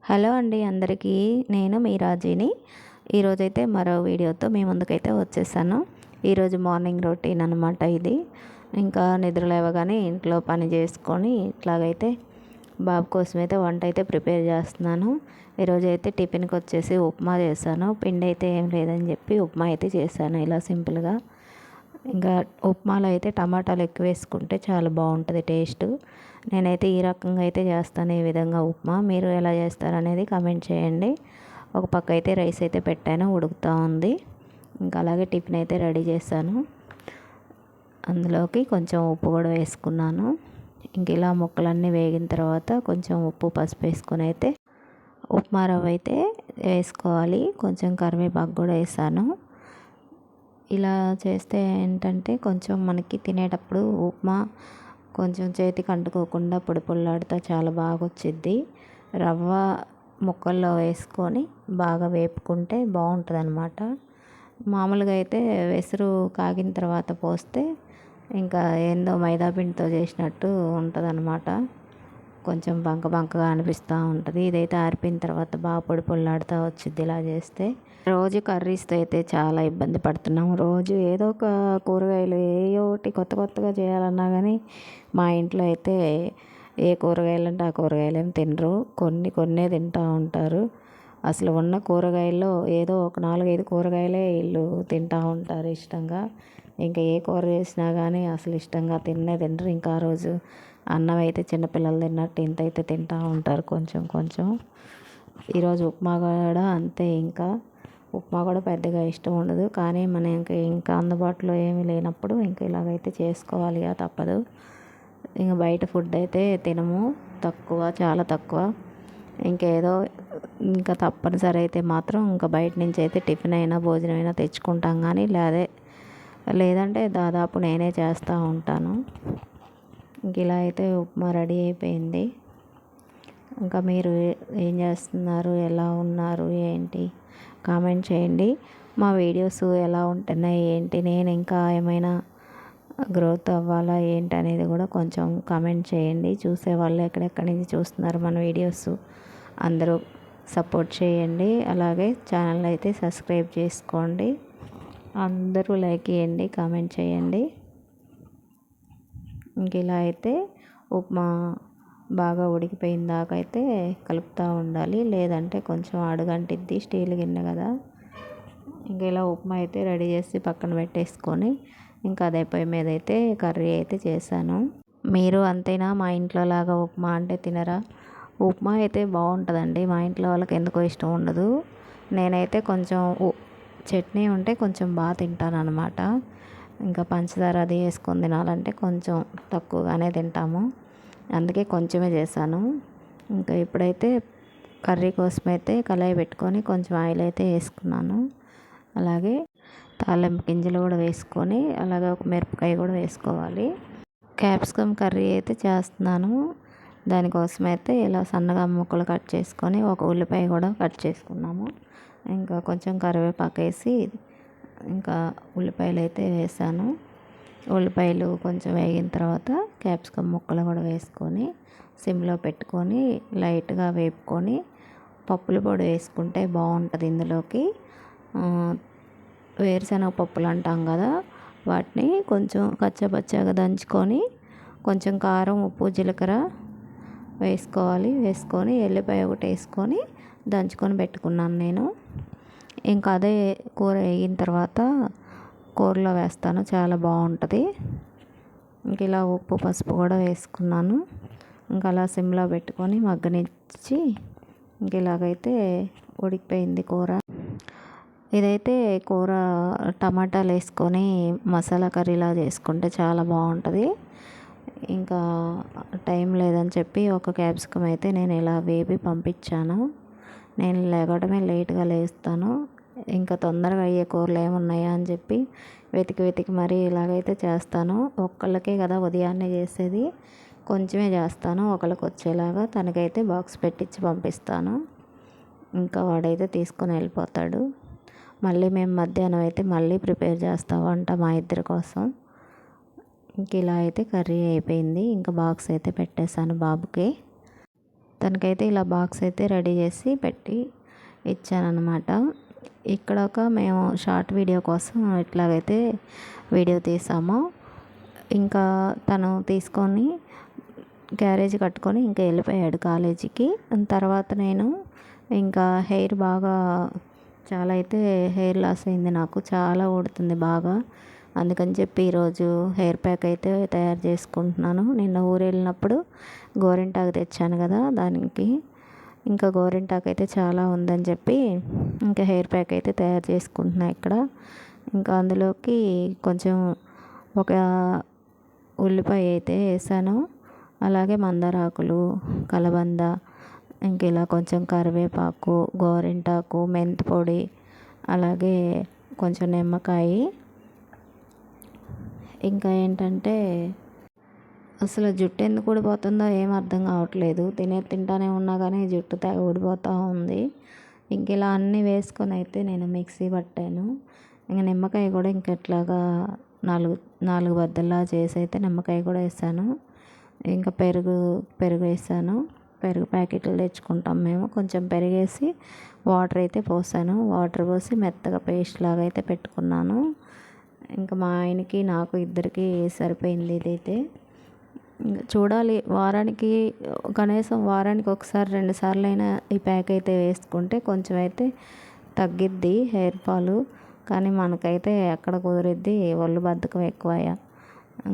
Hello అండి అందరికీ, నేను మీ రాజీని. ఈరోజైతే మరో వీడియోతో మీ ముందుకైతే వచ్చేసాను. ఈరోజు మార్నింగ్ రొటీన్ అనమాట ఇది. ఇంకా నిద్ర లేవగానే ఇంట్లో పని చేసుకొని ఇట్లాగైతే బాబు కోసం అయితే వంట అయితే ప్రిపేర్ చేస్తున్నాను. ఈరోజు అయితే టిఫిన్కి వచ్చేసి ఉప్మా చేశాను. పిండి అయితే ఏం లేదని చెప్పి ఉప్మా అయితే చేశాను ఇలా సింపుల్గా. ఇంకా ఉప్మాలో అయితే టమాటాలు ఎక్కువ వేసుకుంటే చాలా బాగుంటుంది టేస్ట్. నేనైతే ఈ రకంగా అయితే చేస్తాను, ఈ విధంగా ఉప్మా. మీరు ఎలా చేస్తారు అనేది కామెంట్ చేయండి. ఒక పక్క అయితే రైస్ అయితే పెట్టాను, ఉడుకుతూ ఉంది. ఇంకా అలాగే టిఫిన్ అయితే రెడీ చేశాను. అందులోకి కొంచెం ఉప్పు కూడా వేసుకున్నాను. ఇంక ఇలా ముక్కలన్నీ వేగిన తర్వాత కొంచెం ఉప్పు పసుపు వేసుకొని అయితే ఉప్మా రవ్వ అయితే వేసుకోవాలి. కొంచెం కరివేపాకు కూడా వేసాను. ఇలా చేస్తే ఏంటంటే కొంచెం మనకి తినేటప్పుడు ఉప్మా కొంచెం చేతికి అంటుకోకుండా పొడి పొడిలాడుతూ చాలా బాగా వచ్చిద్ది. రవ్వ ముక్కల్లో వేసుకొని బాగా వేపుకుంటే బాగుంటుంది అనమాట. మామూలుగా అయితే వెసురు కాగిన తర్వాత పోస్తే ఇంకా ఏందో మైదా పిండితో చేసినట్టు ఉంటుంది అనమాట. కొంచెం బంక బంకగా అనిపిస్తూ ఉంటుంది. ఇదైతే ఆరిపోయిన తర్వాత బాగా పొడి పొడిలాడుతూ వచ్చింది ఇలా చేస్తే. రోజు కర్రీస్తో అయితే చాలా ఇబ్బంది పడుతున్నాం. రోజు ఏదో ఒక కూరగాయలు ఏయో ఒకటి కొత్త కొత్తగా చేయాలన్నా కానీ మా ఇంట్లో అయితే ఏ కూరగాయలు అంటే ఆ కూరగాయలు ఏమి తినరు. కొన్నే తింటూ ఉంటారు. అసలు ఉన్న కూరగాయల్లో ఏదో ఒక 4-5 కూరగాయలే వీళ్ళు తింటూ ఉంటారు ఇష్టంగా. ఇంకా ఏ కూర చేసినా కానీ అసలు ఇష్టంగా తినరు. ఇంకా ఆ రోజు అన్నం అయితే చిన్నపిల్లలు తిన్నట్టు ఇంత అయితే తింటూ ఉంటారు కొంచెం కొంచెం. ఈరోజు ఉప్మా కూడా అంతే. ఇంకా ఉప్మా కూడా పెద్దగా ఇష్టం ఉండదు. కానీ మనకి ఇంకా అందుబాటులో ఏమీ లేనప్పుడు ఇంకా ఇలాగైతే చేసుకోవాలి, తప్పదు. ఇంకా బయట ఫుడ్ అయితే తినము, తక్కువ, చాలా తక్కువ. ఇంకేదో ఇంకా తప్పనిసరి అయితే మాత్రం ఇంకా బయట నుంచి అయితే టిఫిన్ అయినా భోజనం అయినా తెచ్చుకుంటాం. కానీ లేదంటే దాదాపు నేనే చేస్తూ ఉంటాను. ఇంక ఇలా అయితే ఉప్మా రెడీ అయిపోయింది. ఇంకా మీరు ఏం చేస్తున్నారు, ఎలా ఉన్నారు, ఏంటి కామెంట్ చేయండి. మా వీడియోస్ ఎలా ఉంటున్నాయి ఏంటి, నేను ఇంకా ఏమైనా గ్రోత్ అవ్వాలా ఏంటి అనేది కూడా కొంచెం కామెంట్ చేయండి. చూసేవాళ్ళు ఎక్కడెక్కడి నుంచి చూస్తున్నారు మన వీడియోస్ అందరూ సపోర్ట్ చేయండి. అలాగే ఛానల్ అయితే సబ్స్క్రైబ్ చేసుకోండి. అందరూ లైక్ చేయండి, కామెంట్ చేయండి. ఇంక ఇలా అయితే ఉప్మా బాగా ఉడికిపోయిన దాకా అయితే కలుపుతూ ఉండాలి. లేదంటే కొంచెం అడుగంటిద్ది, స్టీల్ గిన్నె కదా. ఇంక ఇలా ఉప్మా అయితే రెడీ చేసి పక్కన పెట్టేసుకొని ఇంకా అదే పొయ్యి మీద అయితే కర్రీ అయితే చేశాను. మీరు అంతేనా? మా ఇంట్లో లాగా ఉప్మా అంటే తినరా? ఉప్మా అయితే బాగుంటుందండి. మా ఇంట్లో వాళ్ళకి ఎందుకో ఇష్టం ఉండదు. నేనైతే కొంచెం చట్నీ ఉంటే కొంచెం బాగా తింటాను అనమాట. ఇంకా పంచదార అది వేసుకొని తినాలంటే కొంచెం తక్కువగానే తింటాము. అందుకే కొంచెమే చేశాను. ఇంకా ఇప్పుడైతే కర్రీ కోసం అయితే కళాయి పెట్టుకొని కొంచెం ఆయిల్ అయితే వేసుకున్నాను. అలాగే తాలింపు గింజలు కూడా వేసుకొని అలాగే ఒక మిరపకాయ కూడా వేసుకోవాలి. క్యాప్సికమ్ కర్రీ అయితే చేస్తున్నాను. దానికోసం అయితే ఇలా సన్నగా ముక్కలు కట్ చేసుకొని ఒక ఉల్లిపాయ కూడా కట్ చేసుకున్నాము. ఇంకా కొంచెం కరివేపాకు వేసి ఇంకా ఉల్లిపాయలు అయితే వేసాను. ఉల్లిపాయలు కొంచెం వేగిన తర్వాత క్యాప్సికమ్ ముక్కలు కూడా వేసుకొని సిమ్లో పెట్టుకొని లైట్గా వేపుకొని పప్పుల పొడి వేసుకుంటే బాగుంటుంది. ఇందులోకి వేరుశనగ పప్పులు అంటాం కదా, వాటిని కొంచెం కచ్చపచ్చగా దంచుకొని కొంచెం కారం, ఉప్పు, జీలకర్ర వేసుకోవాలి. వేసుకొని ఎల్లిపాయ ఒకటి వేసుకొని దంచుకొని పెట్టుకున్నాను నేను. ఇంకా అదే కూర వేగిన తర్వాత కూరలో వేస్తాను, చాలా బాగుంటుంది. ఇంక ఇలా ఉప్పు పసుపు కూడా వేసుకున్నాను. ఇంకా అలా సిమ్లో పెట్టుకొని మగ్గనిచ్చి ఇంక ఇలాగైతే ఉడికిపోయింది కూర. ఇదైతే కూర టమాటాలు వేసుకొని మసాలా కర్రీలా చేసుకుంటే చాలా బాగుంటుంది. ఇంకా టైం లేదని చెప్పి ఒక క్యాప్సికమ్ అయితే నేను ఇలా వేపి పంపించాను. నేను లేవడమే లేట్గా లేస్తాను. ఇంకా తొందరగా అయ్యే కూరలు ఏమున్నాయా అని చెప్పి వెతికి మరీ ఇలాగైతే చేస్తాను. ఒక్కళ్ళకే కదా ఉదయాన్నే చేసేది, కొంచెమే చేస్తాను ఒకళ్ళకి వచ్చేలాగా. తనకైతే బాక్స్ పెట్టించి పంపిస్తాను. ఇంకా వాడైతే తీసుకొని వెళ్ళిపోతాడు. మళ్ళీ మేము మధ్యాహ్నం అయితే మళ్ళీ ప్రిపేర్ చేస్తాం వంట మా ఇద్దరి కోసం. ఇంక ఇలా అయితే కర్రీ అయిపోయింది. ఇంకా బాక్స్ అయితే పెట్టేశాను బాబుకి. తనకైతే ఇలా బాక్స్ అయితే రెడీ చేసి పెట్టి ఇచ్చానన్నమాట. ఇక్కడ మేము షార్ట్ వీడియో కోసం ఇట్లాగైతే వీడియో తీసాము. ఇంకా తను తీసుకొని క్యారేజ్ కట్టుకొని ఇంకా వెళ్ళిపోయాడు కాలేజీకి. తర్వాత నేను ఇంకా హెయిర్ బాగా చాలా అయితే హెయిర్ లాస్ అయింది, నాకు చాలా ఊడుతుంది బాగా. అందుకని చెప్పి ఈరోజు హెయిర్ ప్యాక్ అయితే తయారు చేసుకుంటున్నాను. నిన్న ఊరు వెళ్ళినప్పుడు గోరింటాకు తెచ్చాను కదా, దానికి ఇంకా గోరింటాకు అయితే చాలా ఉందని చెప్పి ఇంకా హెయిర్ ప్యాక్ అయితే తయారు చేసుకుంటున్నా ఇక్కడ. ఇంకా అందులోకి కొంచెం ఒక ఉల్లిపాయ అయితే వేసాను, అలాగే మందారాకులు, కలబంద, ఇంక ఇలా కొంచెం కరివేపాకు, గోరింటాకు, మెంతి పొడి, అలాగే కొంచెం నిమ్మకాయ. ఇంకా ఏంటంటే అసలు జుట్టు ఎందుకు ఊడిపోతుందో ఏం అర్థం కావట్లేదు. తింటానే ఉన్నా కానీ జుట్టు తెగ ఊడిపోతూ ఉంది. ఇంక ఇలా అన్నీ వేసుకొని అయితే నేను మిక్సీ పట్టాను. ఇంక నిమ్మకాయ కూడా ఇంకెట్లాగా నాలుగు బద్దల్లా చేసి అయితే నిమ్మకాయ కూడా వేసాను. ఇంకా పెరుగు వేసాను. పెరుగు ప్యాకెట్లు తెచ్చుకుంటాం మేము. కొంచెం పెరిగేసి వాటర్ అయితే పోసాను. వాటర్ పోసి మెత్తగా పేస్ట్ లాగా అయితే పెట్టుకున్నాను. ఇంకా మా ఆయనకి నాకు ఇద్దరికి సరిపోయింది ఇదైతే. చూడాలి, కనీసం వారానికి ఒకసారి 2 సార్లు అయినా ఈ ప్యాక్ అయితే వేసుకుంటే కొంచెం అయితే తగ్గిద్ది హెయిర్ ఫాలు. కానీ మనకైతే ఎక్కడ కుదిరిద్ది, ఒళ్ళు బద్ధకం ఎక్కువయ్యా.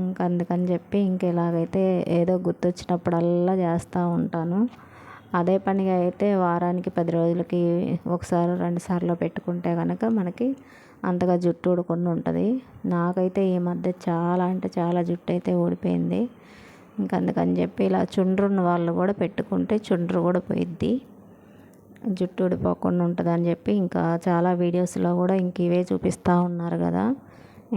ఇంకా అందుకని చెప్పి ఇంక ఇలాగైతే ఏదో గుర్తొచ్చినప్పుడల్లా చేస్తూ ఉంటాను. అదే పనిగా అయితే వారానికి 10 రోజులకి ఒకసారి 2 సార్లు పెట్టుకుంటే కనుక మనకి అంతగా జుట్టు ఊడకుండా ఉంటుంది. నాకైతే ఈ మధ్య చాలా అంటే చాలా జుట్టు అయితే ఊడిపోయింది. ఇంక అందుకని చెప్పి ఇలా చుండ్రు ఉన్న వాళ్ళు కూడా పెట్టుకుంటే చుండ్రు కూడా పోయిద్ది, జుట్టు ఊడిపోకుండా ఉంటుంది అని చెప్పి ఇంకా చాలా వీడియోస్లో కూడా ఇంక ఇవే చూపిస్తూ ఉన్నారు కదా.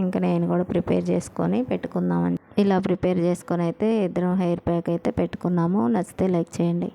ఇంకా నేను కూడా ప్రిపేర్ చేసుకొని పెట్టుకుందామని ఇలా ప్రిపేర్ చేసుకొని అయితే ఇద్దరం హెయిర్ ప్యాక్ అయితే పెట్టుకున్నాము. నచ్చితే లైక్ చేయండి.